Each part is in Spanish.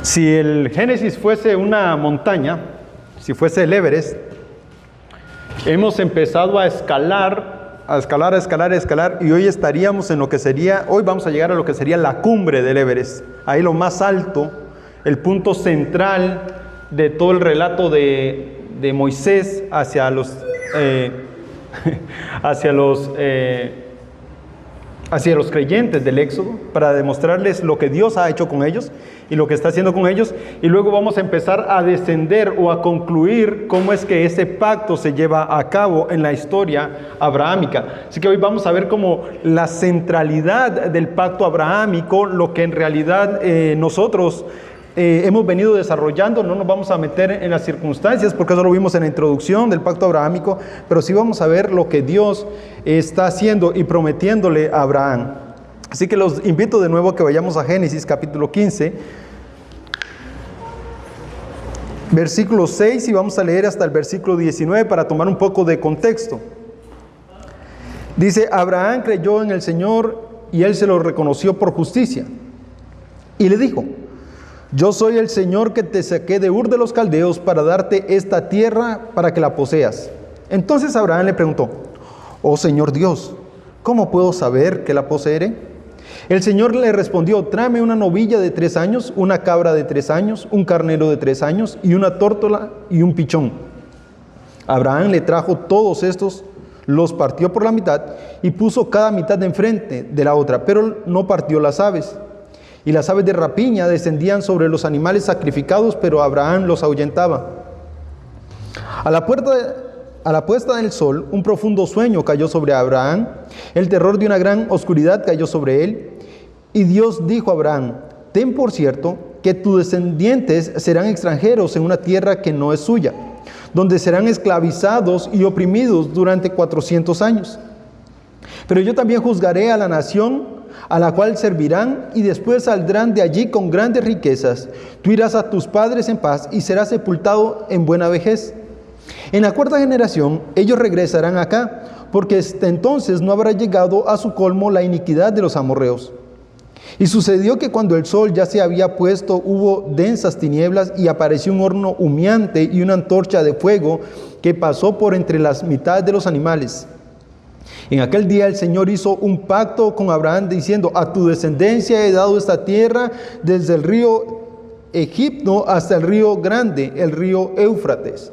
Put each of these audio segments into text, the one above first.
Si el Génesis fuese una montaña, si fuese el Everest, hemos empezado a escalar, y hoy estaríamos en lo que sería, hoy vamos a llegar a lo que sería la cumbre del Everest. Ahí lo más alto, el punto central de todo el relato de Moisés hacia los creyentes del Éxodo, para demostrarles lo que Dios ha hecho con ellos y lo que está haciendo con ellos, y luego vamos a empezar a descender o a concluir cómo es que ese pacto se lleva a cabo en la historia abrahámica. Así que hoy vamos a ver como la centralidad del pacto abrahámico, lo que en realidad nosotros hemos venido desarrollando. No nos vamos a meter en las circunstancias porque eso lo vimos en la introducción del pacto abrahámico, pero sí vamos a ver lo que Dios está haciendo y prometiéndole a Abraham. Así que los invito de nuevo a que vayamos a Génesis capítulo 15, versículo 6, y vamos a leer hasta el versículo 19 para tomar un poco de contexto. Dice: Abraham creyó en el Señor y él se lo reconoció por justicia. Y le dijo: yo soy el Señor que te saqué de Ur de los Caldeos para darte esta tierra para que la poseas. Entonces Abraham le preguntó: oh Señor Dios, ¿cómo puedo saber que la poseeré? El Señor le respondió: tráeme una novilla de 3 años, una cabra de 3 años, un carnero de 3 años y una tórtola y un pichón. Abraham le trajo todos estos, los partió por la mitad y puso cada mitad de enfrente de la otra, pero no partió las aves. Y las aves de rapiña descendían sobre los animales sacrificados, pero Abraham los ahuyentaba. A la puesta del sol, un profundo sueño cayó sobre Abraham. El terror de una gran oscuridad cayó sobre él. Y Dios dijo a Abraham: ten por cierto que tus descendientes serán extranjeros en una tierra que no es suya, donde serán esclavizados y oprimidos durante 400 años. Pero yo también juzgaré a la nación a la cual servirán, y después saldrán de allí con grandes riquezas. Tú irás a tus padres en paz y serás sepultado en buena vejez. En la 4ª generación ellos regresarán acá, porque hasta entonces no habrá llegado a su colmo la iniquidad de los amorreos. Y sucedió que cuando el sol ya se había puesto, hubo densas tinieblas, y apareció un horno humeante y una antorcha de fuego que pasó por entre las mitades de los animales. En aquel día el Señor hizo un pacto con Abraham diciendo: a tu descendencia he dado esta tierra, desde el río Egipto hasta el río grande, el río Éufrates,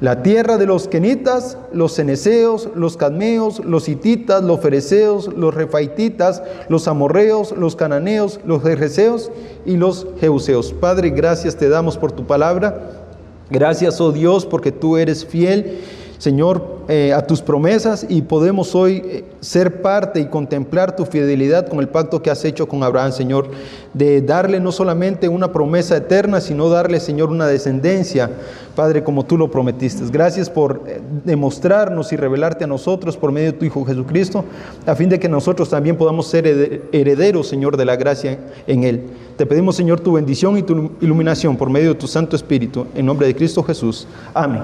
la tierra de los kenitas, los ceneseos, los cadmeos, los hititas, los fereceos, los refaititas, los amorreos, los cananeos, los gergeseos y los jebuseos. Padre, gracias te damos por tu palabra. Gracias, oh Dios, porque tú eres fiel, Señor, a tus promesas, y podemos hoy ser parte y contemplar tu fidelidad con el pacto que has hecho con Abraham, Señor, de darle no solamente una promesa eterna, sino darle, Señor, una descendencia, Padre, como tú lo prometiste. Gracias por demostrarnos y revelarte a nosotros por medio de tu Hijo Jesucristo, a fin de que nosotros también podamos ser herederos, Señor, de la gracia en Él. Te pedimos, Señor, tu bendición y tu iluminación por medio de tu Santo Espíritu, en nombre de Cristo Jesús. Amén.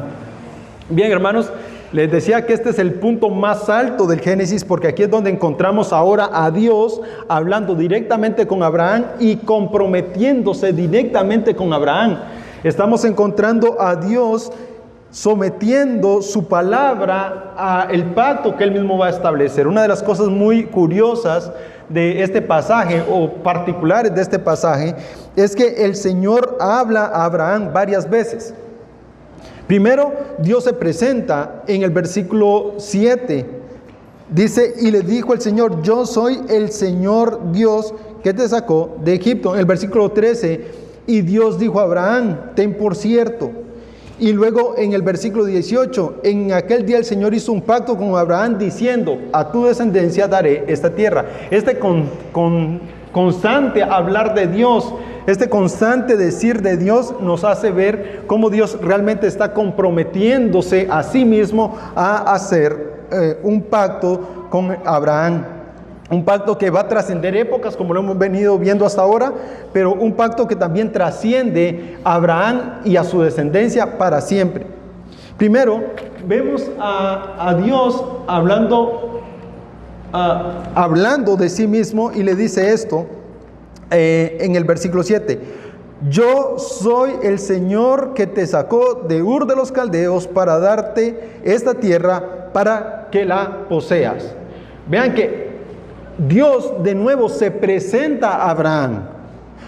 Bien, hermanos, les decía que este es el punto más alto del Génesis, porque aquí es donde encontramos ahora a Dios hablando directamente con Abraham y comprometiéndose directamente con Abraham. Estamos encontrando a Dios sometiendo su palabra al pacto que Él mismo va a establecer. Una de las cosas muy curiosas de este pasaje, o particulares de este pasaje, es que el Señor habla a Abraham varias veces. Primero, Dios se presenta en el versículo 7. Dice: y le dijo el Señor: yo soy el Señor Dios que te sacó de Egipto. En el versículo 13, y Dios dijo a Abraham: ten por cierto. Y luego en el versículo 18, en aquel día el Señor hizo un pacto con Abraham diciendo: a tu descendencia daré esta tierra. Constante hablar de Dios, este constante decir de Dios nos hace ver cómo Dios realmente está comprometiéndose a sí mismo a hacer un pacto con Abraham. Un pacto que va a trascender épocas, como lo hemos venido viendo hasta ahora, pero un pacto que también trasciende a Abraham y a su descendencia para siempre. Primero, vemos a Dios hablando de sí mismo, y le dice esto en el versículo 7: yo soy el Señor que te sacó de Ur de los Caldeos para darte esta tierra para que la poseas. Vean que Dios de nuevo se presenta a Abraham.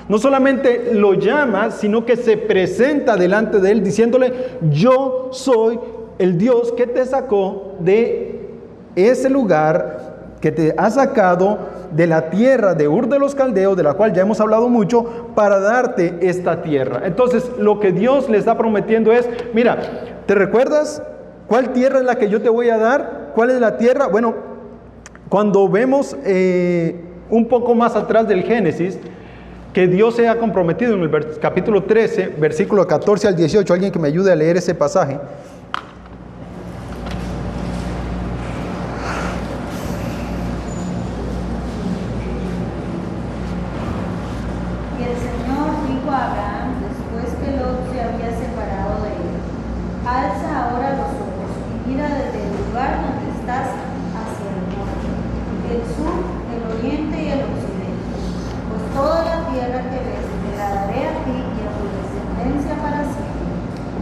No solamente lo llama, sino que se presenta delante de él diciéndole, yo soy el Dios que te sacó de ese lugar, que te ha sacado de la tierra de Ur de los Caldeos, de la cual ya hemos hablado mucho, para darte esta tierra. Entonces, lo que Dios le está prometiendo es, mira, ¿te recuerdas cuál tierra es la que yo te voy a dar? ¿Cuál es la tierra? Bueno, cuando vemos un poco más atrás del Génesis, que Dios se ha comprometido en el capítulo 13, versículo 14 al 18, alguien que me ayude a leer ese pasaje.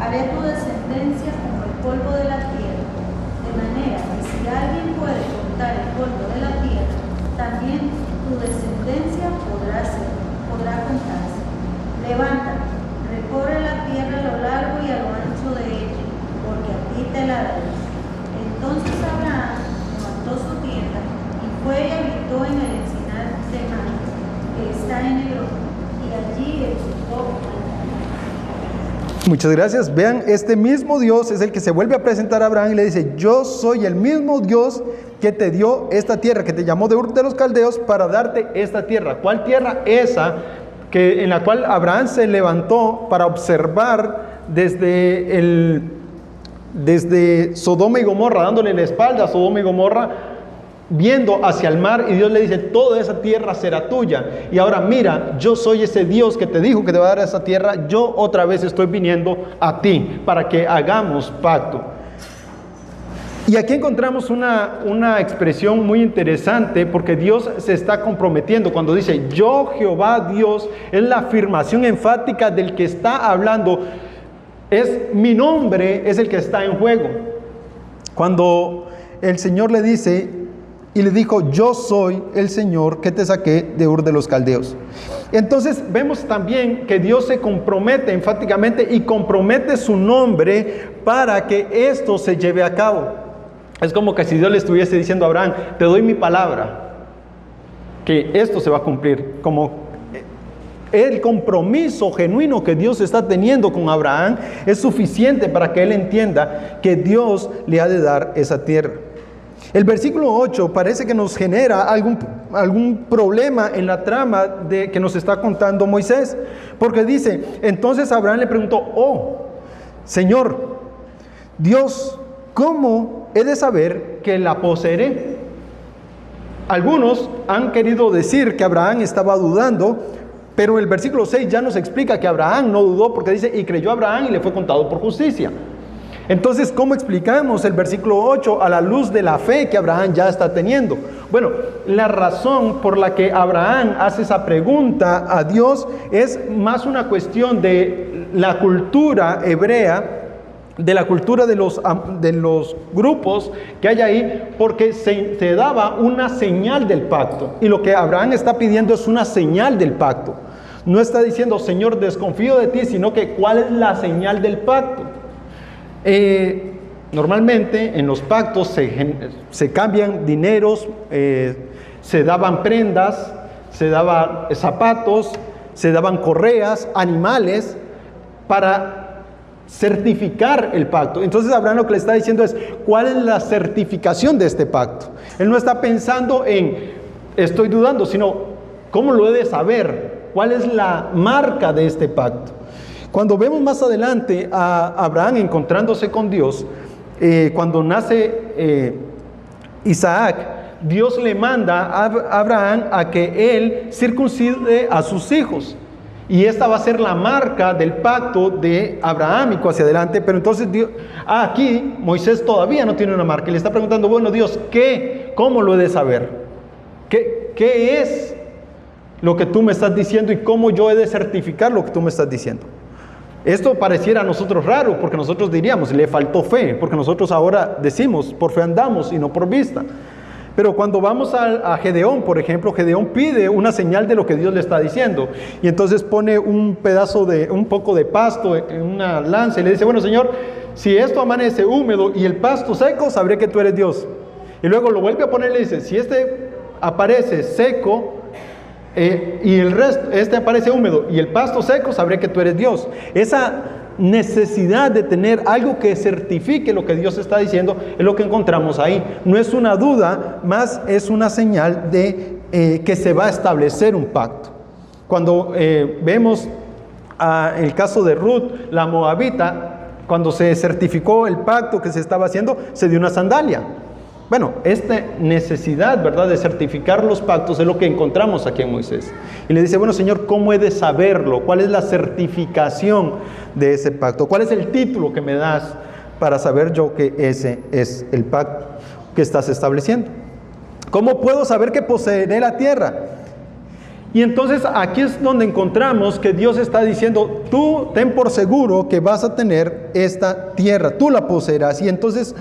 Haré tu descendencia como el polvo de la tierra, de manera que si alguien puede contar el polvo de la tierra, también tu descendencia podrá contarse. Levántate, recorre la tierra a lo largo y a lo ancho de ella, porque a ti te la daré. Entonces Abraham levantó su tienda y fue y habitó en el encinar de Mamre, que está en Hebrón, y allí edificó. Muchas gracias. Vean, este mismo Dios es el que se vuelve a presentar a Abraham y le dice, yo soy el mismo Dios que te dio esta tierra, que te llamó de Ur de los Caldeos para darte esta tierra. ¿Cuál tierra? Esa en la cual Abraham se levantó para observar desde Sodoma y Gomorra, dándole la espalda a Sodoma y Gomorra, viendo hacia el mar, y Dios le dice, toda esa tierra será tuya. Y ahora mira, yo soy ese Dios que te dijo que te va a dar esa tierra. Yo otra vez estoy viniendo a ti para que hagamos pacto. Y aquí encontramos una expresión muy interesante, porque Dios se está comprometiendo. Cuando dice yo Jehová Dios, es la afirmación enfática del que está hablando. Es mi nombre, es el que está en juego. Cuando el Señor le dice y le dijo, yo soy el Señor que te saqué de Ur de los Caldeos. Entonces vemos también que Dios se compromete enfáticamente y compromete su nombre para que esto se lleve a cabo. Es como que si Dios le estuviese diciendo a Abraham, te doy mi palabra, que esto se va a cumplir. Como el compromiso genuino que Dios está teniendo con Abraham es suficiente para que él entienda que Dios le ha de dar esa tierra. El versículo 8 parece que nos genera algún problema en la trama que nos está contando Moisés, porque dice, entonces Abraham le preguntó, oh, Señor, Dios, ¿cómo he de saber que la poseeré? Algunos han querido decir que Abraham estaba dudando, pero el versículo 6 ya nos explica que Abraham no dudó, porque dice, y creyó Abraham y le fue contado por justicia. Entonces, ¿cómo explicamos el versículo 8 a la luz de la fe que Abraham ya está teniendo? Bueno, la razón por la que Abraham hace esa pregunta a Dios es más una cuestión de la cultura hebrea, de la cultura de los grupos que hay ahí, porque se daba una señal del pacto. Y lo que Abraham está pidiendo es una señal del pacto. No está diciendo, Señor, desconfío de ti, sino que ¿cuál es la señal del pacto? Normalmente en los pactos se cambian dineros, se daban prendas, se daban zapatos, se daban correas, animales para certificar el pacto. Entonces Abraham lo que le está diciendo es, ¿cuál es la certificación de este pacto? Él no está pensando en, estoy dudando, sino, ¿cómo lo he de saber? ¿Cuál es la marca de este pacto? Cuando vemos más adelante a Abraham encontrándose con Dios, cuando nace Isaac, Dios le manda a Abraham a que él circuncide a sus hijos. Y esta va a ser la marca del pacto de abrahámico hacia adelante. Pero entonces Dios, aquí Moisés todavía no tiene una marca. Y le está preguntando, bueno Dios, ¿cómo lo he de saber? ¿Qué es lo que tú me estás diciendo y cómo yo he de certificar lo que tú me estás diciendo. Esto pareciera a nosotros raro, porque nosotros diríamos, le faltó fe, porque nosotros ahora decimos, por fe andamos y no por vista. Pero cuando vamos a Gedeón, por ejemplo, Gedeón pide una señal de lo que Dios le está diciendo. Y entonces pone un poco de pasto en una lanza y le dice, bueno, Señor, si esto amanece húmedo y el pasto seco, sabré que tú eres Dios. Y luego lo vuelve a poner y le dice, si este aparece seco, y el resto, este aparece húmedo y el pasto seco, sabré que tú eres Dios. Esa necesidad de tener algo que certifique lo que Dios está diciendo es lo que encontramos ahí. No es una duda, más es una señal de que se va a establecer un pacto. Cuando vemos el caso de Ruth, la moabita, cuando se certificó el pacto que se estaba haciendo, se dio una sandalia. Bueno, esta necesidad, ¿verdad?, de certificar los pactos es lo que encontramos aquí en Moisés. Y le dice, bueno, Señor, ¿cómo he de saberlo? ¿Cuál es la certificación de ese pacto? ¿Cuál es el título que me das para saber yo que ese es el pacto que estás estableciendo? ¿Cómo puedo saber que poseeré la tierra? Y entonces aquí es donde encontramos que Dios está diciendo, tú ten por seguro que vas a tener esta tierra, tú la poseerás. Y entonces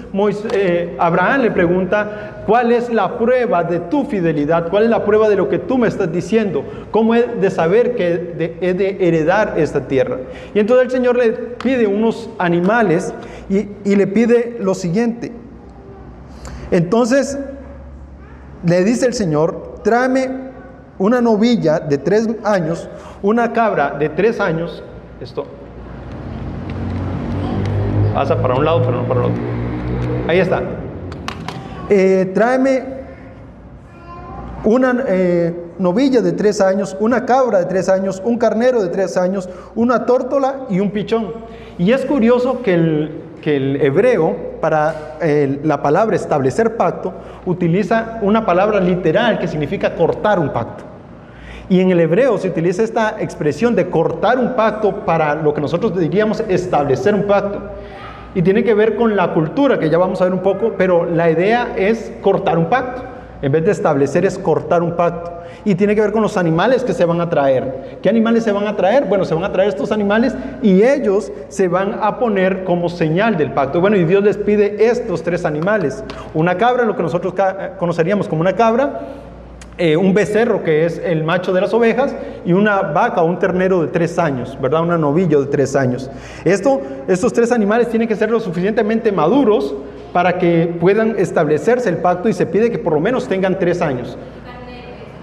Abraham le pregunta, ¿cuál es la prueba de tu fidelidad? ¿Cuál es la prueba de lo que tú me estás diciendo? ¿Cómo he de saber que he de heredar esta tierra? Y entonces el Señor le pide unos animales y le pide lo siguiente. Entonces le dice el Señor, tráeme una novilla de 3 años, una cabra de 3 años, esto pasa para un lado pero no para el otro, ahí está, tráeme una novilla de 3 años, una cabra de 3 años, un carnero de 3 años, una tórtola y un pichón. Y es curioso que el hebreo, para la palabra establecer pacto, utiliza una palabra literal que significa cortar un pacto. Y en el hebreo se utiliza esta expresión de cortar un pacto para lo que nosotros diríamos establecer un pacto. Y tiene que ver con la cultura, que ya vamos a ver un poco, pero la idea es cortar un pacto. En vez de establecer es cortar un pacto. Y tiene que ver con los animales que se van a traer. ¿Qué animales se van a traer? Bueno, se van a traer estos animales y ellos se van a poner como señal del pacto. Bueno, y Dios les pide estos 3 animales. Una cabra, lo que nosotros conoceríamos como una cabra, un becerro, que es el macho de las ovejas, y una vaca o un ternero de 3 años, ¿verdad? Una novillo de 3 años. Estos 3 animales tienen que ser lo suficientemente maduros para que puedan establecerse el pacto, y se pide que por lo menos tengan 3 años.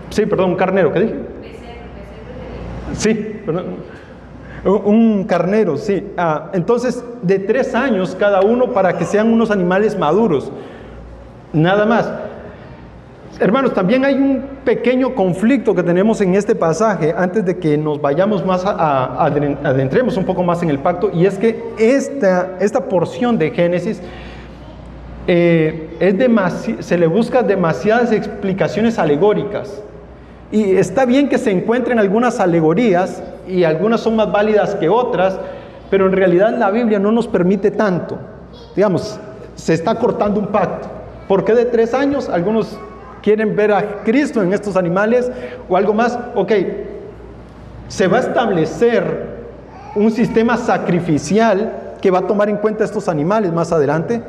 Sí, perdón, un carnero, ¿qué dije? Sí, perdón. Un carnero, sí. Entonces, de 3 años cada uno para que sean unos animales maduros. Nada más. Hermanos, también hay un pequeño conflicto que tenemos en este pasaje antes de que nos vayamos más adentremos un poco más en el pacto, y es que esta porción de Génesis se le busca demasiadas explicaciones alegóricas. Y está bien que se encuentren algunas alegorías y algunas son más válidas que otras, pero en realidad la Biblia no nos permite tanto. Digamos, se está cortando un pacto. ¿Por qué de 3 años? Algunos quieren ver a Cristo en estos animales o algo más. Ok, se va a establecer un sistema sacrificial que va a tomar en cuenta estos animales más adelante.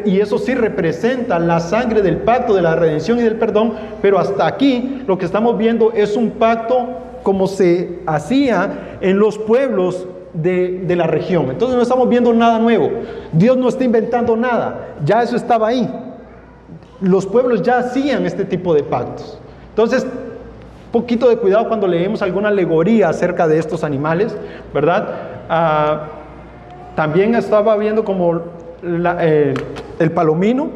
Y eso sí representa la sangre del pacto de la redención y del perdón, pero hasta aquí lo que estamos viendo es un pacto como se hacía en los pueblos de la región. Entonces no estamos viendo nada nuevo. Dios no está inventando nada, ya eso estaba ahí. Los pueblos ya hacían este tipo de pactos. Entonces, poquito de cuidado cuando leemos alguna alegoría acerca de estos animales, ¿verdad? También estaba viendo como el palomino,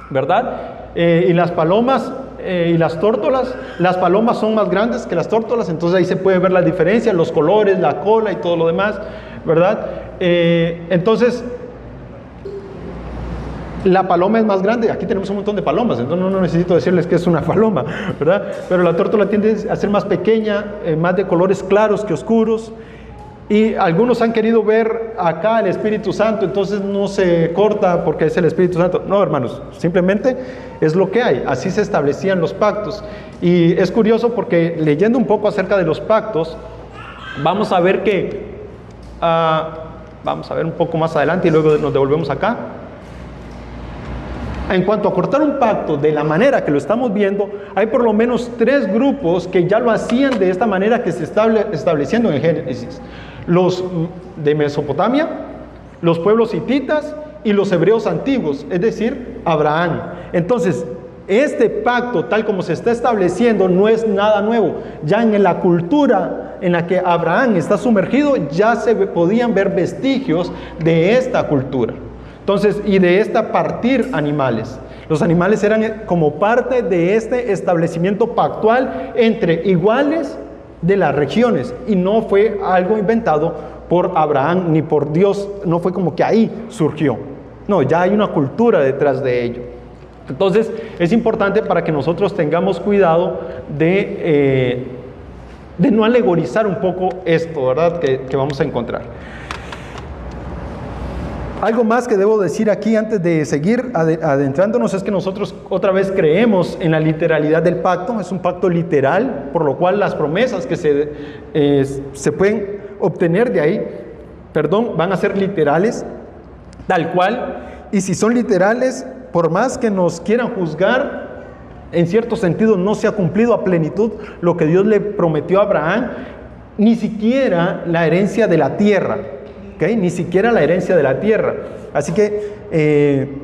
¿verdad? Y las palomas y las tórtolas. Las palomas son más grandes que las tórtolas, entonces ahí se puede ver la diferencia, los colores, la cola y todo lo demás, ¿verdad? Entonces, la paloma es más grande. Aquí tenemos un montón de palomas, entonces no necesito decirles que es una paloma, ¿verdad? Pero la tórtola tiende a ser más pequeña, más de colores claros que oscuros. Y algunos han querido ver acá el Espíritu Santo, entonces no se corta porque es el Espíritu Santo. No, hermanos, simplemente es lo que hay. Así se establecían los pactos. Y es curioso porque leyendo un poco acerca de los pactos, vamos a ver que, vamos a ver un poco más adelante y luego nos devolvemos acá. En cuanto a cortar un pacto de la manera que lo estamos viendo, hay por lo menos 3 grupos que ya lo hacían de esta manera que se estableciendo en Génesis. Los de Mesopotamia, los pueblos hititas y los hebreos antiguos, es decir, Abraham. Entonces, este pacto tal como se está estableciendo no es nada nuevo. Ya en la cultura en la que Abraham está sumergido, ya se podían ver vestigios de esta cultura. Entonces, y de esta partir animales. Los animales eran como parte de este establecimiento pactual entre iguales de las regiones. Y no fue algo inventado por Abraham ni por Dios. No fue como que ahí surgió. No, ya hay una cultura detrás de ello. Entonces, es importante para que nosotros tengamos cuidado de no alegorizar un poco esto, ¿verdad? Que vamos a encontrar. Algo más que debo decir aquí antes de seguir adentrándonos es que nosotros otra vez creemos en la literalidad del pacto. Es un pacto literal, por lo cual las promesas que se pueden obtener de ahí, van a ser literales, tal cual. Y si son literales, por más que nos quieran juzgar, en cierto sentido no se ha cumplido a plenitud lo que Dios le prometió a Abraham, ni siquiera la herencia de la tierra. ¿Okay? Ni siquiera la herencia de la tierra. Así que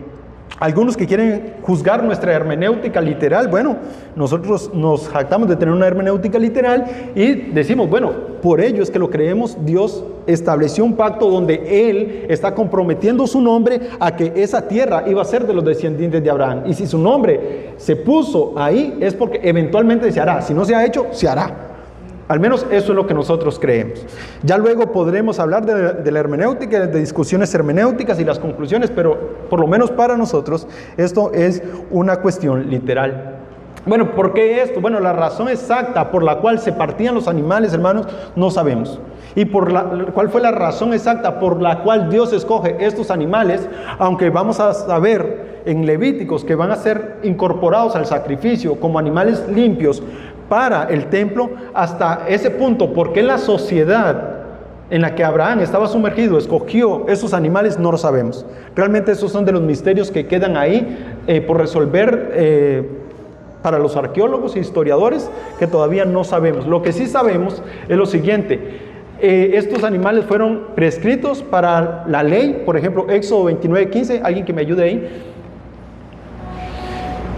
algunos que quieren juzgar nuestra hermenéutica literal, bueno, nosotros nos jactamos de tener una hermenéutica literal y decimos, bueno, por ello es que lo creemos. Dios estableció un pacto donde Él está comprometiendo su nombre a que esa tierra iba a ser de los descendientes de Abraham. Y si su nombre se puso ahí es porque eventualmente se hará. Si no se ha hecho, se hará. Al menos eso es lo que nosotros creemos. Ya luego podremos hablar de la hermenéutica, de discusiones hermenéuticas y las conclusiones, pero por lo menos para nosotros esto es una cuestión literal. Bueno, ¿por qué esto? Bueno, la razón exacta por la cual se partían los animales, hermanos, no sabemos. Y ¿cuál fue la razón exacta por la cual Dios escoge estos animales? Aunque vamos a saber en Levíticos que van a ser incorporados al sacrificio como animales limpios para el templo, hasta ese punto, ¿por qué la sociedad en la que Abraham estaba sumergido escogió esos animales? No lo sabemos. Realmente esos son de los misterios que quedan ahí por resolver para los arqueólogos e historiadores, que todavía no sabemos. Lo que sí sabemos es lo siguiente: estos animales fueron prescritos para la ley, por ejemplo, Éxodo 29:15, alguien que me ayude ahí,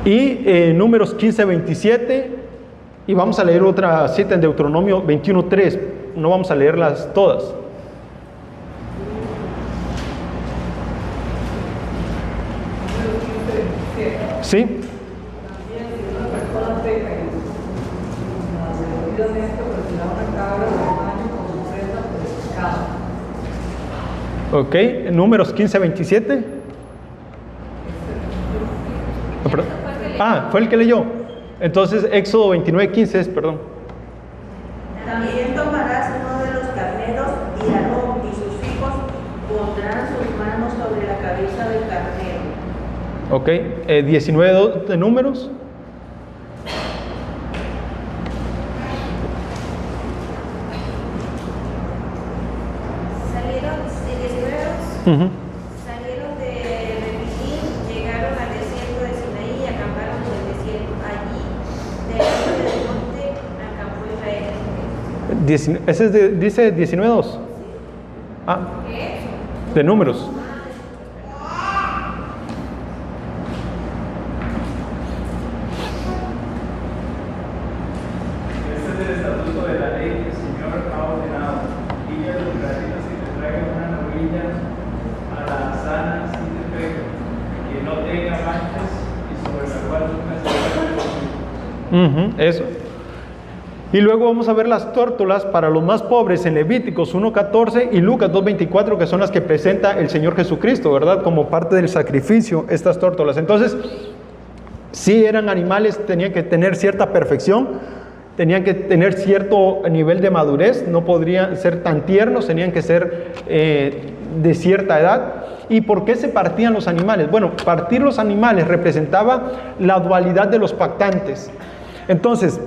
y Números 15:27. Y vamos a leer otra cita en Deuteronomio 21:3. No vamos a leerlas todas. ¿Sí? Ok, Números 15:27. Fue el que leyó. Entonces, Éxodo 29:15 es, perdón. También tomarás uno de los carneros y Aarón y sus hijos pondrán sus manos sobre la cabeza del carnero. Ok, 19 de Números. Salieron de 19. Salieron de Refidim, llegaron al desierto de Sinaí y acamparon en el desierto. Allí, delante del monte, acampó Israel. Ese dice 19:2. ¿Qué? De Números. Este es el estatuto de la ley que el Señor ha ordenado. Dile a los israelitas que te traigan una novilla a la sana sin defecto, que no tenga manchas y sobre la cual nunca se Eso. Y luego vamos a ver las tórtolas para los más pobres en Levíticos 1:14 y Lucas 2:24, que son las que presenta el Señor Jesucristo, ¿verdad? Como parte del sacrificio, estas tórtolas. Entonces, sí eran animales, tenían que tener cierta perfección, tenían que tener cierto nivel de madurez, no podrían ser tan tiernos, tenían que ser de cierta edad. ¿Y por qué se partían los animales? Bueno, partir los animales representaba la dualidad de los pactantes. Entonces,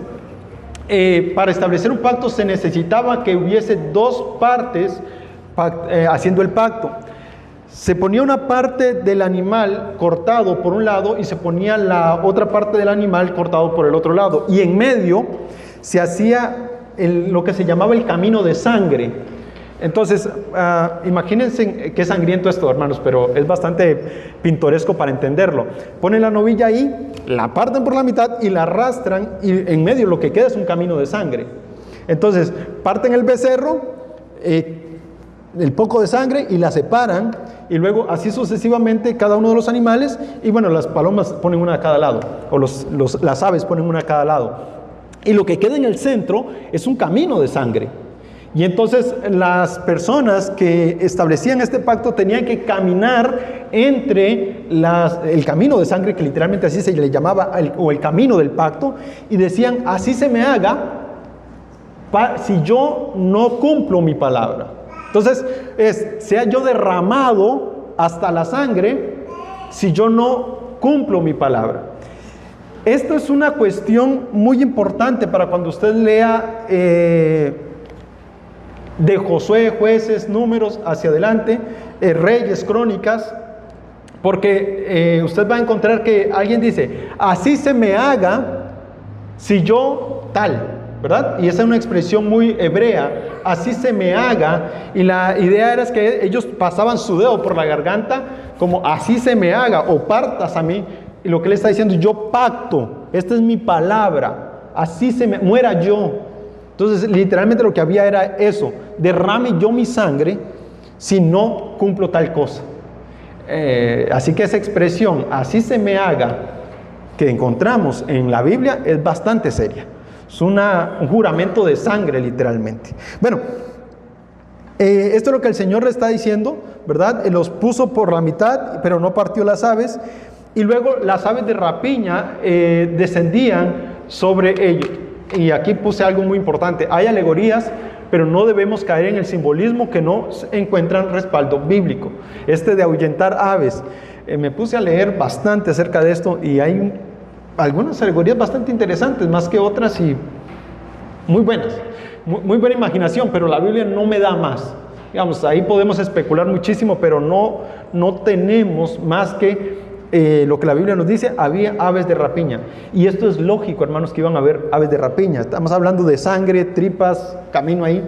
para establecer un pacto se necesitaba que hubiese dos partes haciendo el pacto. Se ponía una parte del animal cortado por un lado y se ponía la otra parte del animal cortado por el otro lado. Y en medio se hacía lo que se llamaba el camino de sangre. Entonces, imagínense qué sangriento esto, hermanos, pero es bastante pintoresco para entenderlo. Ponen la novilla ahí, la parten por la mitad y la arrastran, y en medio lo que queda es un camino de sangre. Entonces, parten el becerro, el poco de sangre, y la separan, y luego así sucesivamente cada uno de los animales, y bueno, las palomas ponen una a cada lado, o las aves ponen una a cada lado. Y lo que queda en el centro es un camino de sangre. Y entonces las personas que establecían este pacto tenían que caminar entre el camino de sangre, que literalmente así se le llamaba, o el camino del pacto, y decían, así se me haga si yo no cumplo mi palabra. Entonces, sea yo derramado hasta la sangre si yo no cumplo mi palabra. Esto es una cuestión muy importante para cuando usted lea de Josué, Jueces, Números, hacia adelante, Reyes, Crónicas, porque usted va a encontrar que alguien dice, así se me haga si yo tal, ¿verdad? Y esa es una expresión muy hebrea, así se me haga, y la idea era que ellos pasaban su dedo por la garganta, como así se me haga, o partas a mí, y lo que le está diciendo, yo pacto, esta es mi palabra, así muera yo. Entonces, literalmente lo que había era eso, derrame yo mi sangre si no cumplo tal cosa. Así que esa expresión, así se me haga, que encontramos en la Biblia, es bastante seria. Es un juramento de sangre, literalmente. Bueno, esto es lo que el Señor le está diciendo, ¿verdad? Los puso por la mitad, pero no partió las aves. Y luego las aves de rapiña descendían sobre ellos. Y aquí puse algo muy importante. Hay alegorías, pero no debemos caer en el simbolismo que no encuentran respaldo bíblico. De ahuyentar aves. Me puse a leer bastante acerca de esto y hay algunas alegorías bastante interesantes, más que otras, y muy buenas. Muy buena imaginación, pero la Biblia no me da más. Digamos, ahí podemos especular muchísimo, pero no tenemos más que lo que la Biblia nos dice. Había aves de rapiña, y esto es lógico, hermanos, que iban a haber aves de rapiña. Estamos hablando de sangre, tripas, camino ahí,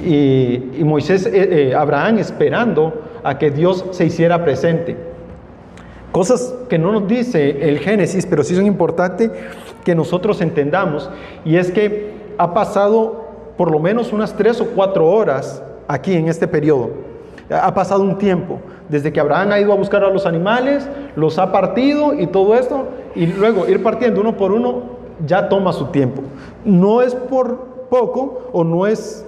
y Moisés, Abraham esperando a que Dios se hiciera presente. Cosas que no nos dice el Génesis, pero sí son importantes que nosotros entendamos, y es que ha pasado por lo menos unas 3 o 4 horas aquí en este periodo. Ha pasado un tiempo, desde que Abraham ha ido a buscar a los animales, los ha partido y todo esto, y luego ir partiendo uno por uno ya toma su tiempo. No es por poco, o no es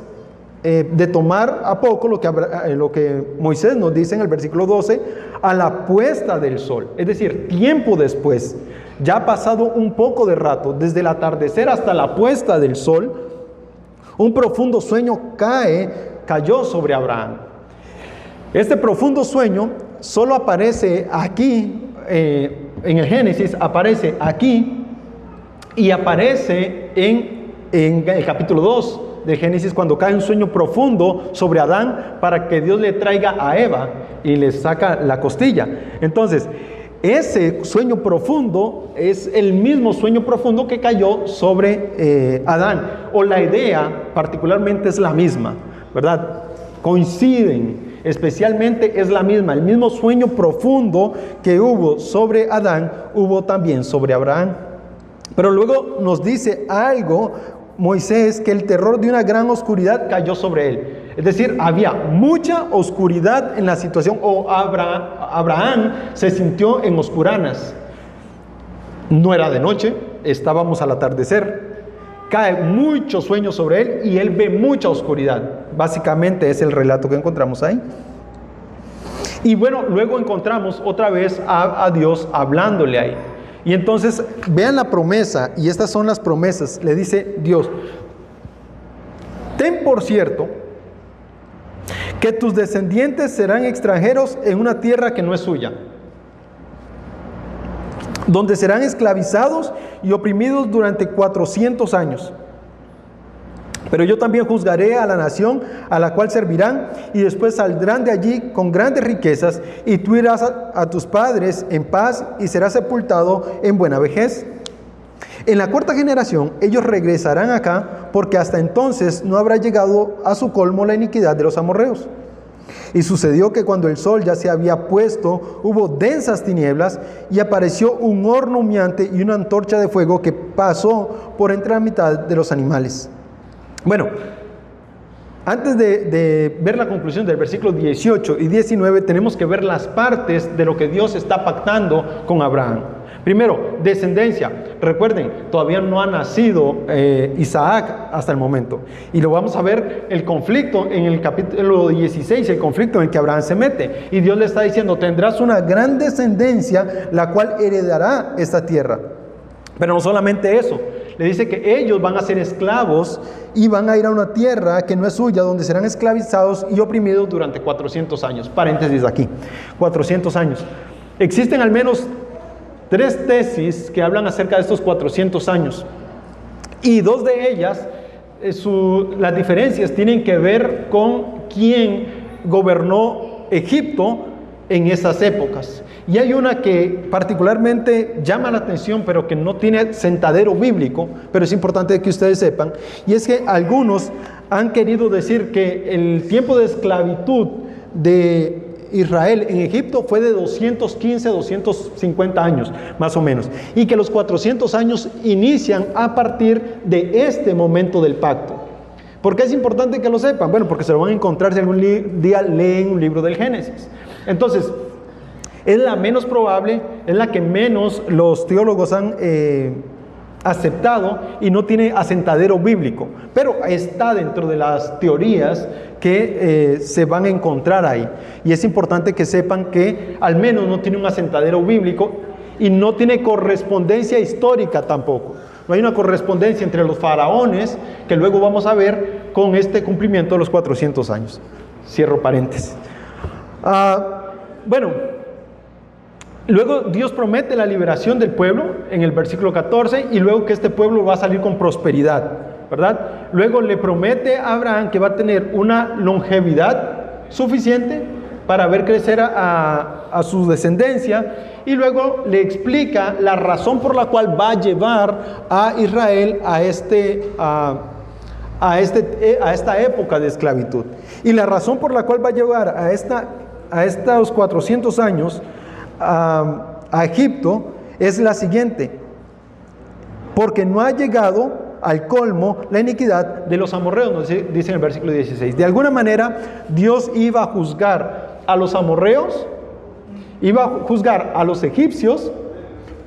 de tomar a poco lo que Moisés nos dice en el versículo 12, a la puesta del sol, es decir, tiempo después. Ya ha pasado un poco de rato, desde el atardecer hasta la puesta del sol, un profundo sueño cayó sobre Abraham. Este profundo sueño solo aparece aquí, en el Génesis, aparece aquí y aparece en el capítulo 2 de Génesis, cuando cae un sueño profundo sobre Adán para que Dios le traiga a Eva y le saca la costilla. Entonces, ese sueño profundo es el mismo sueño profundo que cayó sobre Adán, o la idea particularmente es la misma, ¿verdad? Coinciden, especialmente es la misma. El mismo sueño profundo que hubo sobre Adán, hubo también sobre Abraham. Pero luego nos dice algo Moisés, que el terror de una gran oscuridad cayó sobre él. Es decir, había mucha oscuridad en la situación, o Abraham se sintió en oscuranas. No era de noche, estábamos al atardecer. Cae mucho sueño sobre él y él ve mucha oscuridad. Básicamente es el relato que encontramos ahí. Y bueno, luego encontramos otra vez a Dios hablándole ahí. Y entonces vean la promesa, y estas son las promesas. Le dice Dios: ten por cierto que tus descendientes serán extranjeros en una tierra que no es suya, donde serán esclavizados y oprimidos durante 400 años. Pero yo también juzgaré a la nación a la cual servirán, y después saldrán de allí con grandes riquezas, y tú irás a tus padres en paz y serás sepultado en buena vejez. En la cuarta generación ellos regresarán acá, porque hasta entonces no habrá llegado a su colmo la iniquidad de los amorreos. Y sucedió que cuando el sol ya se había puesto, hubo densas tinieblas, y apareció un horno humeante y una antorcha de fuego que pasó por entre la mitad de los animales. Bueno, antes de ver la conclusión del versículo 18 y 19, tenemos que ver las partes de lo que Dios está pactando con Abraham. Primero, descendencia. Recuerden, todavía no ha nacido Isaac hasta el momento. Y lo vamos a ver el conflicto en el capítulo 16, el conflicto en el que Abraham se mete. Y Dios le está diciendo: tendrás una gran descendencia, la cual heredará esta tierra. Pero no solamente eso. Le dice que ellos van a ser esclavos y van a ir a una tierra que no es suya, donde serán esclavizados y oprimidos durante 400 años. Paréntesis aquí, 400 años. Existen al menos 3 tesis que hablan acerca de estos 400 años. Y 2 de ellas, las diferencias tienen que ver con quién gobernó Egipto en esas épocas. Y hay una que particularmente llama la atención, pero que no tiene sentadero bíblico, pero es importante que ustedes sepan, y es que algunos han querido decir que el tiempo de esclavitud de Israel en Egipto fue de 215, 250 años, más o menos, y que los 400 años inician a partir de este momento del pacto. ¿Por qué es importante que lo sepan? Bueno, porque se lo van a encontrar si algún día leen un libro del Génesis. Entonces, es la menos probable, es la que menos los teólogos han aceptado y no tiene asentadero bíblico, pero está dentro de las teorías que se van a encontrar ahí. Y es importante que sepan que al menos no tiene un asentadero bíblico y no tiene correspondencia histórica tampoco. No hay una correspondencia entre los faraones, que luego vamos a ver, con este cumplimiento de los 400 años. Cierro paréntesis. Bueno, luego Dios promete la liberación del pueblo en el versículo 14, y luego que este pueblo va a salir con prosperidad, ¿verdad? Luego le promete a Abraham que va a tener una longevidad suficiente para ver crecer a su descendencia, y luego le explica la razón por la cual va a llevar a Israel a esta época de esclavitud. Y la razón por la cual va a llevar a estos 400 años a Egipto es la siguiente: porque no ha llegado al colmo la iniquidad de los amorreos, nos dice en el versículo 16. De alguna manera Dios iba a juzgar a los amorreos, iba a juzgar a los egipcios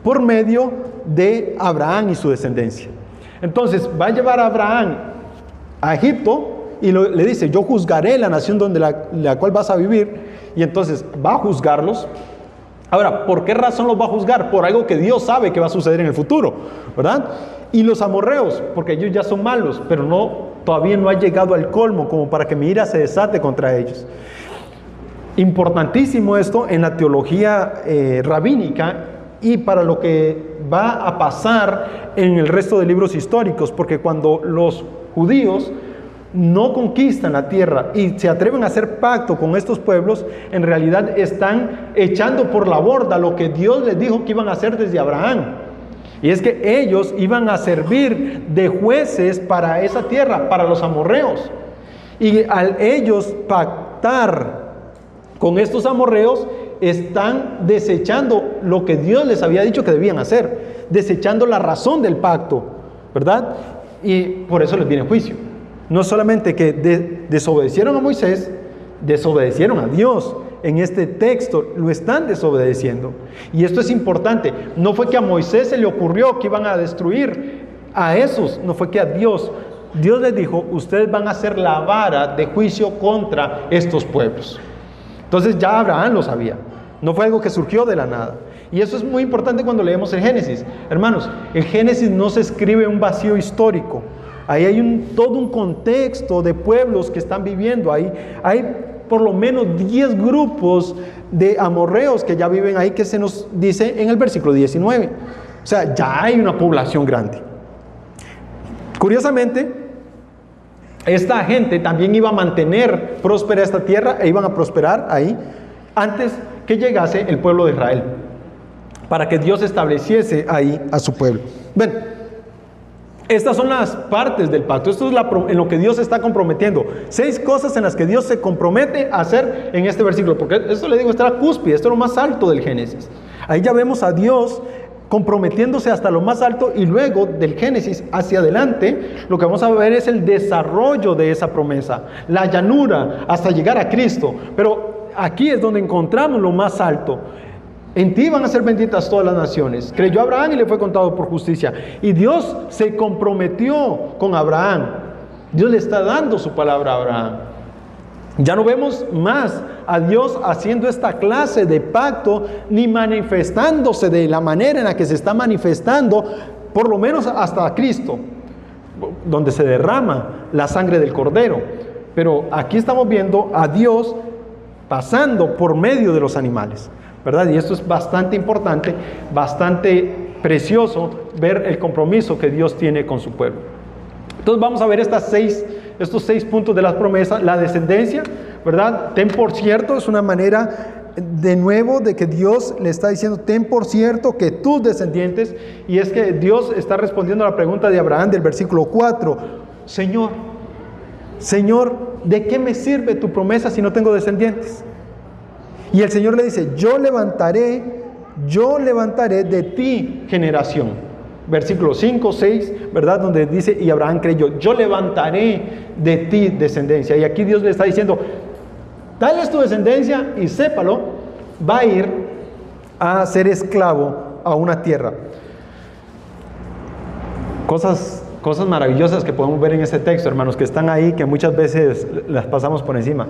por medio de Abraham y su descendencia. Entonces va a llevar a Abraham a Egipto y le dice: yo juzgaré la nación donde la cual vas a vivir. Y entonces va a juzgarlos. Ahora, ¿por qué razón los va a juzgar? Por algo que Dios sabe que va a suceder en el futuro, ¿verdad? Y los amorreos, porque ellos ya son malos, pero todavía no ha llegado al colmo como para que mi ira se desate contra ellos. Importantísimo esto en la teología rabínica y para lo que va a pasar en el resto de libros históricos, porque cuando los judíos no conquistan la tierra y se atreven a hacer pacto con estos pueblos, en realidad están echando por la borda lo que Dios les dijo que iban a hacer desde Abraham. Y es que ellos iban a servir de jueces para esa tierra, para los amorreos. Y al ellos pactar con estos amorreos, están desechando lo que Dios les había dicho que debían hacer, desechando la razón del pacto, ¿verdad? Y por eso les viene juicio. No solamente que desobedecieron a Moisés, desobedecieron a Dios. En este texto lo están desobedeciendo. Y esto es importante. No fue que a Moisés se le ocurrió que iban a destruir a esos, no fue que a Dios. Dios les dijo: ustedes van a hacer la vara de juicio contra estos pueblos. Entonces ya Abraham lo sabía. No fue algo que surgió de la nada. Y eso es muy importante cuando leemos el Génesis. Hermanos, el Génesis no se escribe en un vacío histórico. Ahí hay todo un contexto de pueblos que están viviendo. Ahí hay por lo menos 10 grupos de amorreos que ya viven ahí, que se nos dice en el versículo 19. O sea, ya hay una población grande. Curiosamente, esta gente también iba a mantener próspera esta tierra e iban a prosperar ahí antes que llegase el pueblo de Israel, para que Dios estableciese ahí a su pueblo. Bueno, estas son las partes del pacto. Esto es en lo que Dios está comprometiendo. 6 cosas en las que Dios se compromete a hacer en este versículo, porque esto le digo, está la cúspide, esto es lo más alto del Génesis. Ahí ya vemos a Dios comprometiéndose hasta lo más alto, y luego del Génesis hacia adelante lo que vamos a ver es el desarrollo de esa promesa, la llanura hasta llegar a Cristo. Pero aquí es donde encontramos lo más alto. En ti van a ser benditas todas las naciones. Creyó Abraham y le fue contado por justicia. Y Dios se comprometió con Abraham. Dios le está dando su palabra a Abraham. Ya no vemos más a Dios haciendo esta clase de pacto, ni manifestándose de la manera en la que se está manifestando, por lo menos hasta Cristo, donde se derrama la sangre del Cordero. Pero aquí estamos viendo a Dios pasando por medio de los animales, ¿verdad? Y esto es bastante importante, bastante precioso, ver el compromiso que Dios tiene con su pueblo. Entonces vamos a ver estos 6 puntos de las promesas. La descendencia, ¿verdad? Ten por cierto, es una manera de nuevo de que Dios le está diciendo, ten por cierto que tus descendientes, y es que Dios está respondiendo a la pregunta de Abraham del versículo 4, Señor, ¿de qué me sirve tu promesa si no tengo descendientes? Y el Señor le dice, yo levantaré de ti generación. Versículo 5, 6, ¿verdad? Donde dice, y Abraham creyó, yo levantaré de ti descendencia. Y aquí Dios le está diciendo, tal es tu descendencia y sépalo, va a ir a ser esclavo a una tierra. Cosas maravillosas que podemos ver en este texto, hermanos, que están ahí, que muchas veces las pasamos por encima.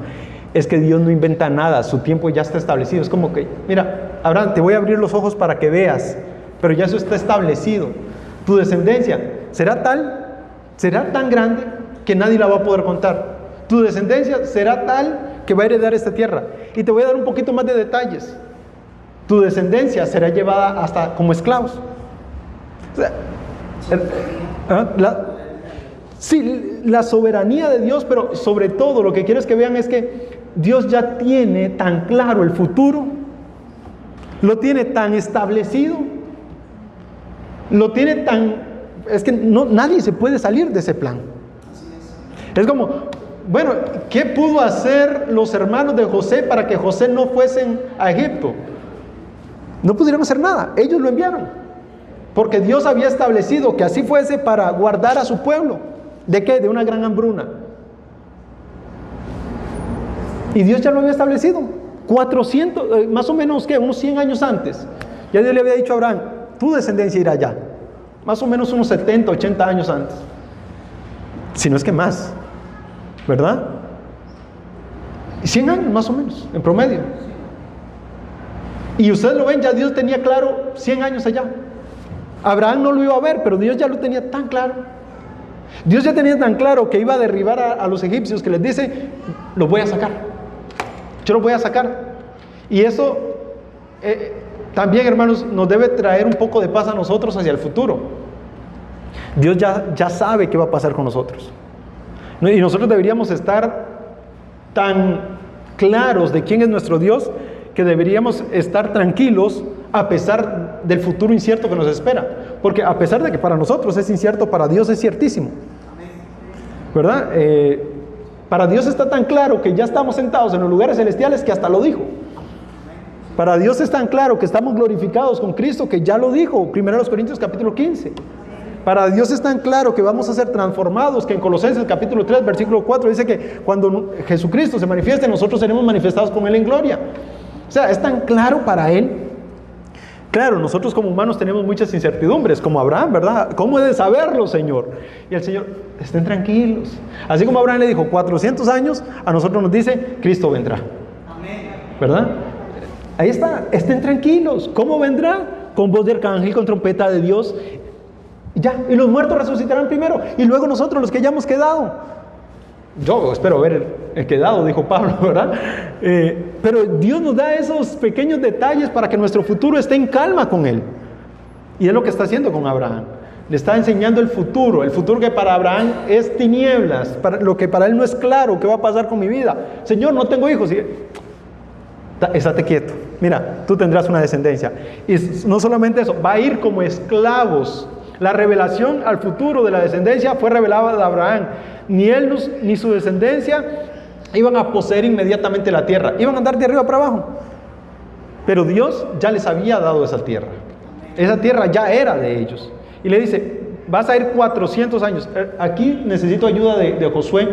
Es que Dios no inventa nada, su tiempo ya está establecido. Es como que, mira, Abraham, te voy a abrir los ojos para que veas, pero ya eso está establecido. Tu descendencia será tan grande que nadie la va a poder contar. Tu descendencia será tal que va a heredar esta tierra. Y te voy a dar un poquito más de detalles. Tu descendencia será llevada hasta como esclavos. O sea, la soberanía de Dios, pero sobre todo lo que quiero es que vean es que Dios ya tiene tan claro el futuro, lo tiene tan establecido, es que nadie se puede salir de ese plan. Es como, bueno, ¿qué pudo hacer los hermanos de José para que José no fuesen a Egipto? No pudieron hacer nada, ellos lo enviaron, porque Dios había establecido que así fuese para guardar a su pueblo. ¿De qué? De una gran hambruna. Y Dios ya lo había establecido 400, más o menos, ¿qué? Unos 100 años antes. Ya Dios le había dicho a Abraham, tu descendencia irá allá. Más o menos unos 70, 80 años antes. Si no es que más, ¿verdad? 100 años más o menos, en promedio. Y ustedes lo ven, ya Dios tenía claro 100 años allá. Abraham no lo iba a ver, pero Dios ya lo tenía tan claro. Dios ya tenía tan claro que iba a derribar a los egipcios, que les dice, los voy a sacar. Yo los voy a sacar. Y eso también, hermanos, nos debe traer un poco de paz a nosotros hacia el futuro. Dios ya sabe qué va a pasar con nosotros. Y nosotros deberíamos estar tan claros de quién es nuestro Dios, que deberíamos estar tranquilos a pesar del futuro incierto que nos espera. Porque a pesar de que para nosotros es incierto, para Dios es ciertísimo, ¿verdad? Para Dios está tan claro que ya estamos sentados en los lugares celestiales que hasta lo dijo. Para Dios es tan claro que estamos glorificados con Cristo que ya lo dijo, 1 Corintios capítulo 15. Para Dios es tan claro que vamos a ser transformados, que en Colosenses capítulo 3 versículo 4 dice que cuando Jesucristo se manifieste, nosotros seremos manifestados con Él en gloria. O sea, es tan claro para Él. Claro, nosotros como humanos tenemos muchas incertidumbres, como Abraham, ¿verdad? ¿Cómo he de saberlo, Señor? Y el Señor, estén tranquilos. Así como Abraham le dijo 400 años, a nosotros nos dice, Cristo vendrá. ¿Verdad? Ahí está, estén tranquilos. ¿Cómo vendrá? Con voz de arcángel, con trompeta de Dios. Ya, y los muertos resucitarán primero, y luego nosotros, los que hayamos quedado. Yo espero haber quedado, dijo Pablo, ¿verdad? Pero Dios nos da esos pequeños detalles para que nuestro futuro esté en calma con Él. Y es lo que está haciendo con Abraham. Le está enseñando el futuro que para Abraham es tinieblas, lo que para él no es claro, qué va a pasar con mi vida. Señor, no tengo hijos. Estate quieto. Mira, tú tendrás una descendencia. Y no solamente eso, va a ir como esclavos. La revelación al futuro de la descendencia fue revelada de Abraham. Ni él ni su descendencia iban a poseer inmediatamente la tierra. Iban a andar de arriba para abajo. Pero Dios ya les había dado esa tierra. Esa tierra ya era de ellos. Y le dice, vas a ir 400 años. Aquí necesito ayuda de Josué.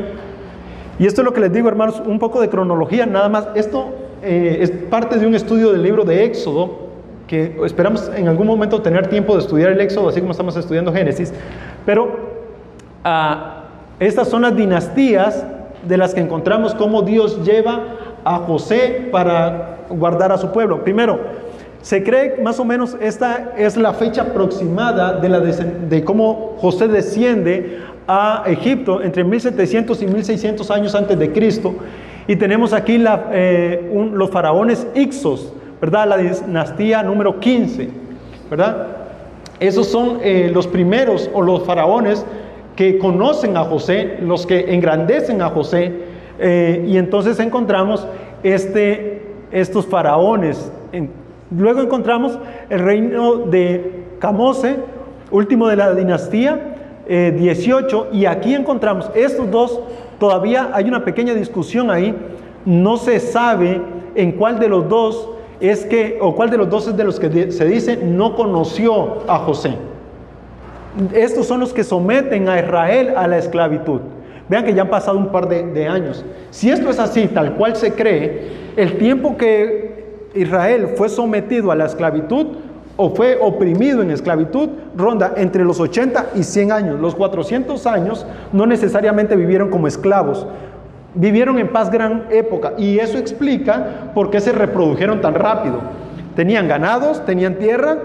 Y esto es lo que les digo, hermanos, un poco de cronología, nada más. Esto es parte de un estudio del libro de Éxodo, que esperamos en algún momento tener tiempo de estudiar el Éxodo, así como estamos estudiando Génesis. Pero estas son las dinastías de las que encontramos cómo Dios lleva a José para guardar a su pueblo. Primero, se cree más o menos esta es la fecha aproximada de cómo José desciende a Egipto entre 1700 y 1600 años antes de Cristo. Y tenemos aquí los faraones Ixos, ¿verdad? La dinastía número 15, ¿verdad? Esos son los primeros o los faraones que conocen a José, los que engrandecen a José. Y entonces encontramos estos faraones. Luego encontramos el reino de Camose, último de la dinastía 18, y aquí encontramos estos dos. Todavía hay una pequeña discusión ahí, no se sabe en cuál de los dos cuál de los dos es de los que se dice no conoció a José. Estos son los que someten a Israel a la esclavitud. Vean que ya han pasado un par de años. Si esto es así, tal cual se cree, el tiempo que Israel fue sometido a la esclavitud o fue oprimido en esclavitud ronda entre los 80 y 100 años. Los 400 años no necesariamente vivieron como esclavos, vivieron en paz gran época, y eso explica por qué se reprodujeron tan rápido. Tenían ganados, tenían tierra,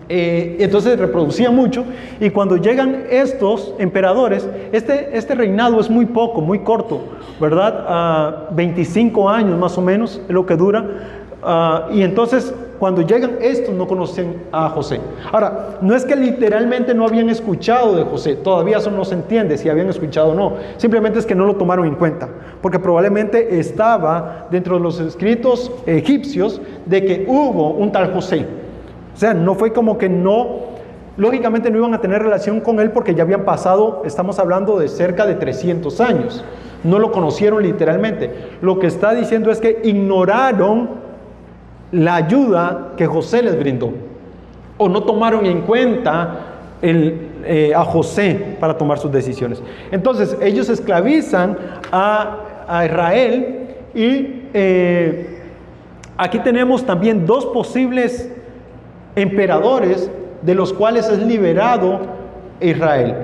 entonces reproducían mucho, y cuando llegan estos emperadores, este reinado es muy poco, muy corto, ¿verdad? 25 años más o menos es lo que dura. Y entonces cuando llegan estos no conocen a José. Ahora, no es que literalmente no habían escuchado de José, todavía eso no se entiende si habían escuchado o no, simplemente es que no lo tomaron en cuenta, porque probablemente estaba dentro de los escritos egipcios de que hubo un tal José. O sea, no fue como que lógicamente no iban a tener relación con él porque ya habían pasado, estamos hablando de cerca de 300 años, no lo conocieron literalmente. Lo que está diciendo es que ignoraron la ayuda que José les brindó, o no tomaron en cuenta a José para tomar sus decisiones. Entonces ellos esclavizan a Israel, y aquí tenemos también dos posibles emperadores de los cuales es liberado Israel.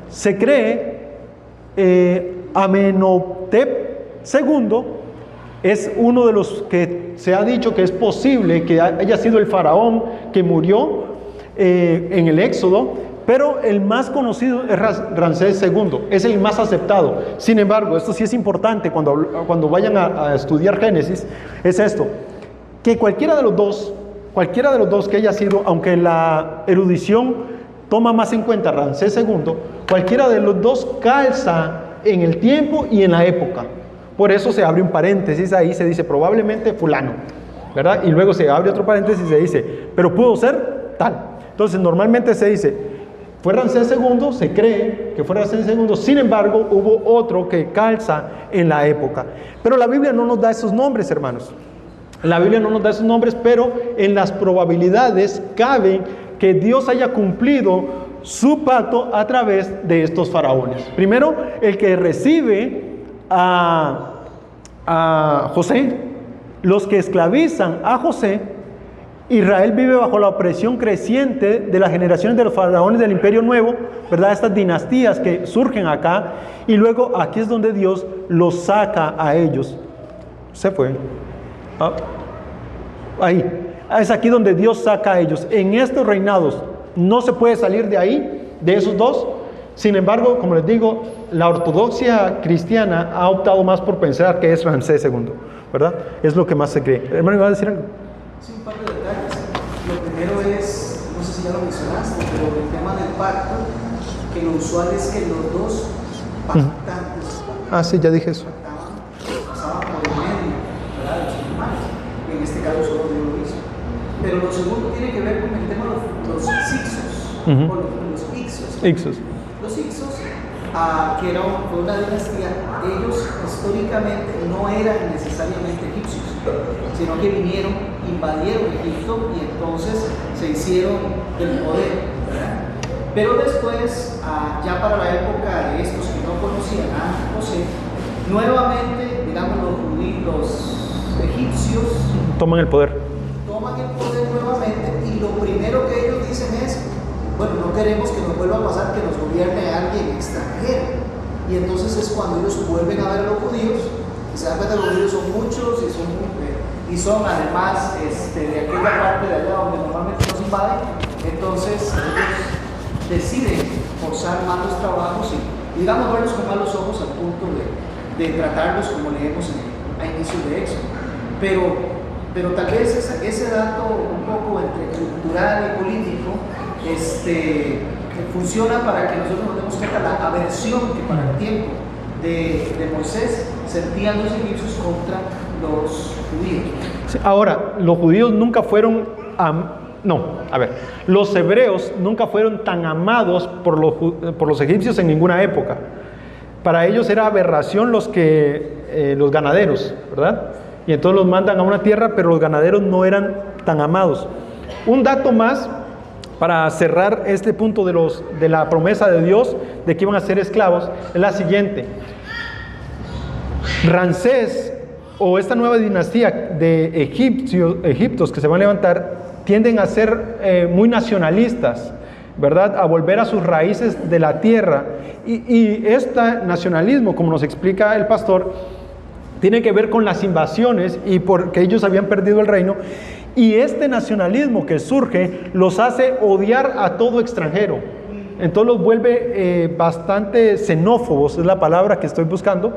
Se cree Amenhotep II es uno de los que se ha dicho que es posible que haya sido el faraón que murió en el Éxodo, pero el más conocido es Ramsés II, es el más aceptado. Sin embargo, esto sí es importante cuando vayan a estudiar Génesis, es esto, que cualquiera de los dos que haya sido, aunque la erudición toma más en cuenta Ramsés II, cualquiera de los dos calza en el tiempo y en la época. Por eso se abre un paréntesis ahí, se dice probablemente fulano, ¿verdad? Y luego se abre otro paréntesis y se dice, pero pudo ser tal. Entonces normalmente se dice, fue Ramsés II, se cree que fue Ramsés II, sin embargo hubo otro que calza en la época. Pero la Biblia no nos da esos nombres, hermanos. La Biblia no nos da esos nombres, pero en las probabilidades cabe que Dios haya cumplido su pacto a través de estos faraones. Primero, el que recibe a José, los que esclavizan a José. Israel vive bajo la opresión creciente de las generaciones de los faraones del Imperio Nuevo, ¿verdad? Estas dinastías que surgen acá, y luego aquí es donde Dios los saca a ellos. Se fue. Ahí, es aquí donde Dios saca a ellos. En estos reinados no se puede salir de ahí, de esos dos. Sin embargo, como les digo, la ortodoxia cristiana ha optado más por pensar que es Ramsés II, ¿verdad? Es lo que más se cree. Hermano, ¿iba a decir algo? Sí, un par de detalles. Lo primero es, no sé si ya lo mencionaste, pero el tema del pacto, que lo usual es que los dos pactantes Sí, ya dije eso. pasaban por el medio, ¿verdad?, de los animales. En este caso solo Dios lo hizo. Pero lo segundo tiene que ver con el tema de los Ixos, o los Ixos. Los Ixos, que fue una dinastía, ellos históricamente no eran necesariamente egipcios, sino que vinieron, invadieron Egipto y entonces se hicieron del poder, ¿verdad? Pero después, ya para la época de estos que no conocían a José, nuevamente, digamos, los egipcios Toman el poder nuevamente, y lo primero que ellos dicen es: bueno, no queremos que nos vuelva a pasar que nos gobierne alguien extranjero. Y entonces es cuando ellos vuelven a ver a los judíos, y se dan cuenta que los judíos son muchos y son además de aquella parte de allá donde normalmente nos invaden. Entonces ellos deciden forzar más los trabajos y digamos verlos con malos ojos al punto de tratarlos como leemos a inicio de Éxodo. Pero tal vez ese dato un poco entre cultural y político funciona para que nosotros nos demos cuenta de la aversión que para el tiempo de Moisés sentían los egipcios contra los judíos. Sí, ahora, los judíos nunca fueron, los hebreos nunca fueron tan amados por los egipcios en ninguna época. Para ellos era aberración los ganaderos, ¿verdad? Y entonces los mandan a una tierra, pero los ganaderos no eran tan amados. Un dato más para cerrar este punto de la promesa de Dios de que iban a ser esclavos es la siguiente. Ramsés, o esta nueva dinastía de egipcios que se van a levantar, tienden a ser muy nacionalistas, ¿verdad? A volver a sus raíces de la tierra. Y este nacionalismo, como nos explica el pastor, tiene que ver con las invasiones y porque ellos habían perdido el reino. Y este nacionalismo que surge los hace odiar a todo extranjero. Entonces los vuelve bastante xenófobos, es la palabra que estoy buscando,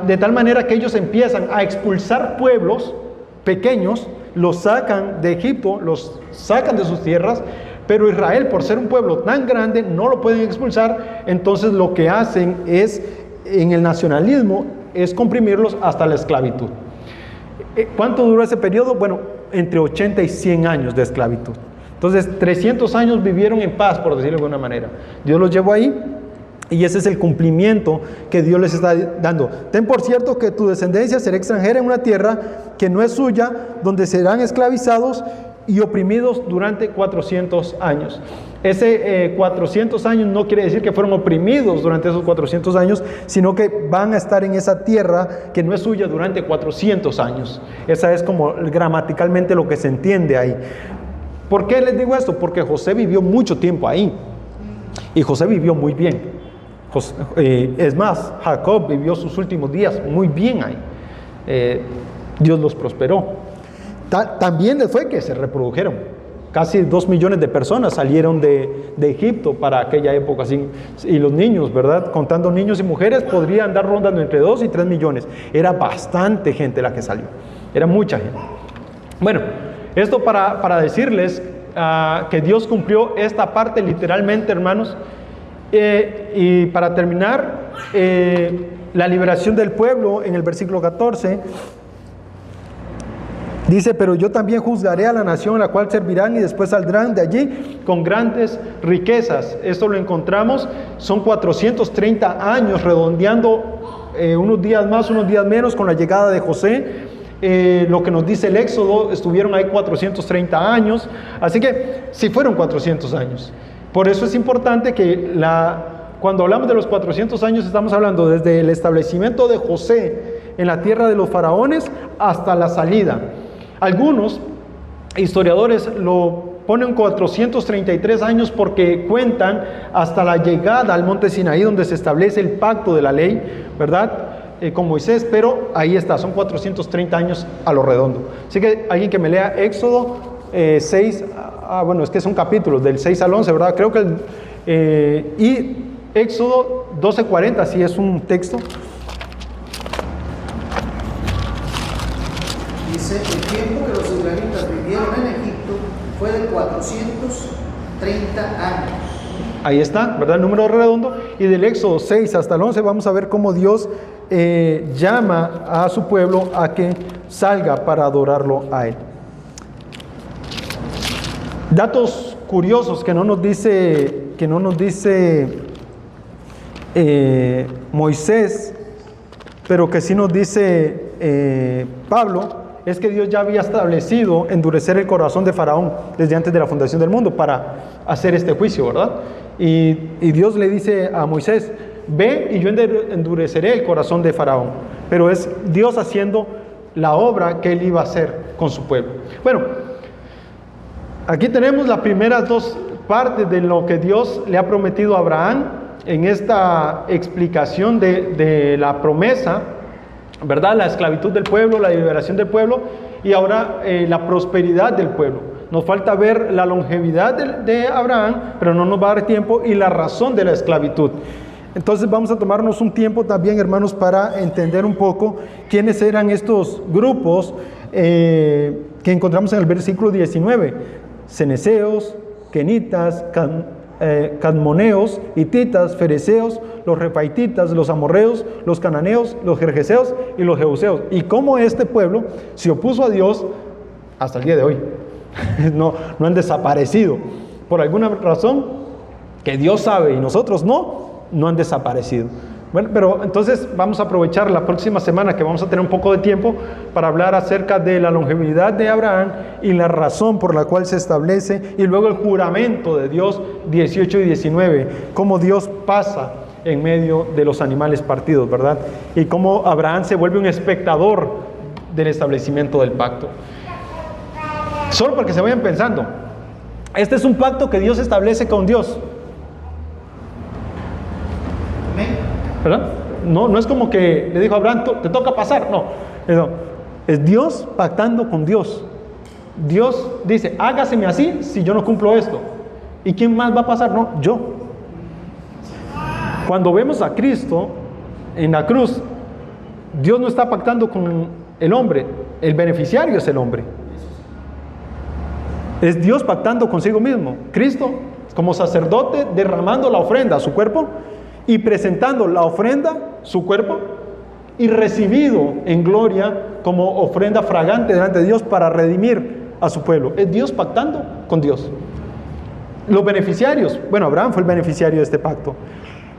de tal manera que ellos empiezan a expulsar pueblos pequeños, los sacan de Egipto, los sacan de sus tierras, pero Israel, por ser un pueblo tan grande, no lo pueden expulsar. Entonces lo que hacen es, en el nacionalismo, es comprimirlos hasta la esclavitud. ¿Cuánto duró ese periodo? Bueno, entre 80 y 100 años de esclavitud. Entonces 300 años vivieron en paz, por decirlo de alguna manera. Dios los llevó ahí y ese es el cumplimiento que Dios les está dando. Ten por cierto que tu descendencia será extranjera en una tierra que no es suya, donde serán esclavizados y oprimidos durante 400 años. Ese 400 años no quiere decir que fueron oprimidos durante esos 400 años, sino que van a estar en esa tierra que no es suya durante 400 años. Esa es como gramaticalmente lo que se entiende ahí. ¿Por qué les digo esto? Porque José vivió mucho tiempo ahí y José vivió muy bien. Es más, Jacob vivió sus últimos días muy bien ahí. Dios los prosperó. También les fue que se reprodujeron. Casi 2 millones de personas salieron de Egipto para aquella época. Y los niños, ¿verdad? Contando niños y mujeres, podrían andar rondando entre 2 y 3 millones. Era bastante gente la que salió. Era mucha gente. Bueno, esto para decirles que Dios cumplió esta parte literalmente, hermanos. Y para terminar, la liberación del pueblo en el versículo 14. Dice, pero yo también juzgaré a la nación a la cual servirán y después saldrán de allí con grandes riquezas. Esto lo encontramos, son 430 años, redondeando unos días más, unos días menos con la llegada de José. Lo que nos dice el Éxodo, estuvieron ahí 430 años, así que sí fueron 400 años. Por eso es importante que cuando hablamos de los 400 años, estamos hablando desde el establecimiento de José en la tierra de los faraones hasta la salida. Algunos historiadores lo ponen 433 años porque cuentan hasta la llegada al monte Sinaí, donde se establece el pacto de la ley, ¿verdad? con Moisés, pero ahí está, son 430 años a lo redondo. Así que alguien que me lea Éxodo 6, bueno, es que son capítulos del 6 al 11, ¿verdad? Creo que y Éxodo 12:40, sí es un texto. Dice, el tiempo que los israelitas vivieron en Egipto fue de 430 años. Ahí está, ¿verdad? El número redondo. Y del Éxodo 6 hasta el 11 vamos a ver cómo Dios llama a su pueblo a que salga para adorarlo a Él. Datos curiosos que no nos dice Moisés, pero que sí nos dice Pablo, es que Dios ya había establecido endurecer el corazón de Faraón desde antes de la fundación del mundo para hacer este juicio, ¿verdad? Y Dios le dice a Moisés, ve y yo endureceré el corazón de Faraón. Pero es Dios haciendo la obra que él iba a hacer con su pueblo. Bueno, aquí tenemos las primeras dos partes de lo que Dios le ha prometido a Abraham en esta explicación de la promesa, ¿verdad? La esclavitud del pueblo, la liberación del pueblo y ahora la prosperidad del pueblo. Nos falta ver la longevidad de Abraham, pero no nos va a dar tiempo, y la razón de la esclavitud. Entonces vamos a tomarnos un tiempo también, hermanos, para entender un poco quiénes eran estos grupos que encontramos en el versículo 19. Ceneseos, Kenitas, Cadmoneos, Hititas, Fereceos, los Refaititas, los Amorreos, los Cananeos, los Gergeseos y los Jebuseos. Y cómo este pueblo se opuso a Dios hasta el día de hoy. No han desaparecido. Por alguna razón que Dios sabe y nosotros no han desaparecido. Bueno, pero entonces vamos a aprovechar la próxima semana que vamos a tener un poco de tiempo para hablar acerca de la longevidad de Abraham y la razón por la cual se establece, y luego el juramento de Dios 18 y 19, cómo Dios pasa en medio de los animales partidos, ¿verdad? Y cómo Abraham se vuelve un espectador del establecimiento del pacto. Solo para que se vayan pensando, este es un pacto que Dios establece con Dios, ¿verdad? No es como que le dijo a Abraham, te toca pasar, no, es Dios pactando con Dios. Dios dice, hágaseme así si yo no cumplo esto. ¿Y quién más va a pasar? No, yo. Cuando vemos a Cristo en la cruz, Dios no está pactando con el hombre, el beneficiario es el hombre. Es Dios pactando consigo mismo. Cristo como sacerdote derramando la ofrenda a su cuerpo y presentando la ofrenda, su cuerpo, y recibido en gloria como ofrenda fragante delante de Dios para redimir a su pueblo. Es Dios pactando con Dios. Los beneficiarios, bueno, Abraham fue el beneficiario de este pacto.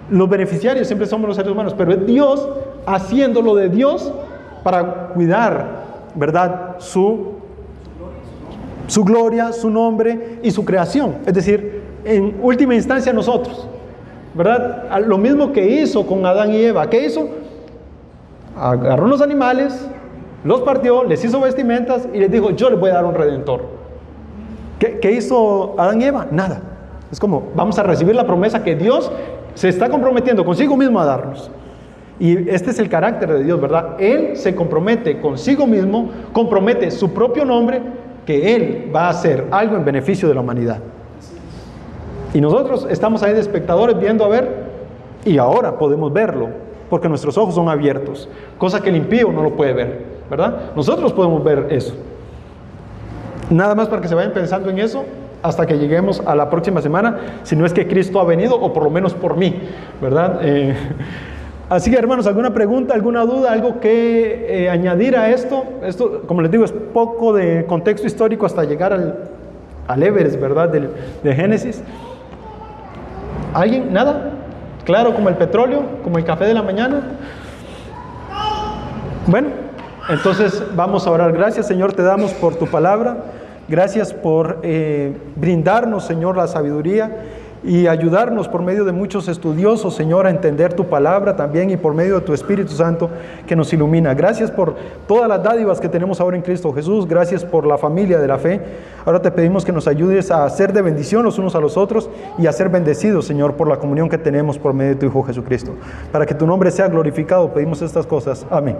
Los beneficiarios siempre somos los seres humanos, pero es Dios haciéndolo de Dios para cuidar, ¿verdad?, su gloria, su nombre y su creación. Es decir, en última instancia nosotros, ¿verdad? Lo mismo que hizo con Adán y Eva. ¿Qué hizo? Agarró unos animales, los partió, les hizo vestimentas y les dijo, yo les voy a dar un redentor. ¿Qué hizo Adán y Eva? Nada. Es como, vamos a recibir la promesa que Dios se está comprometiendo consigo mismo a darnos. Y este es el carácter de Dios, ¿verdad? Él se compromete consigo mismo, compromete su propio nombre, que Él va a hacer algo en beneficio de la humanidad. Y nosotros estamos ahí de espectadores viendo a ver, y ahora podemos verlo, porque nuestros ojos son abiertos, cosa que el impío no lo puede ver, ¿verdad? Nosotros podemos ver eso. Nada más para que se vayan pensando en eso hasta que lleguemos a la próxima semana, si no es que Cristo ha venido, o por lo menos por mí, ¿verdad? Así que, hermanos, ¿alguna pregunta, alguna duda, algo que añadir a esto? Esto, como les digo, es poco de contexto histórico hasta llegar al Everest, ¿verdad?, de Génesis. ¿Alguien? ¿Nada? ¿Claro como el petróleo? ¿Como el café de la mañana? Bueno, entonces vamos a orar. Gracias, Señor, te damos por tu palabra. Gracias por brindarnos, Señor, la sabiduría y ayudarnos por medio de muchos estudiosos, Señor, a entender tu palabra también y por medio de tu Espíritu Santo que nos ilumina. Gracias por todas las dádivas que tenemos ahora en Cristo Jesús. Gracias por la familia de la fe. Ahora te pedimos que nos ayudes a ser de bendición los unos a los otros y a ser bendecidos, Señor, por la comunión que tenemos por medio de tu Hijo Jesucristo. Para que tu nombre sea glorificado, pedimos estas cosas. Amén.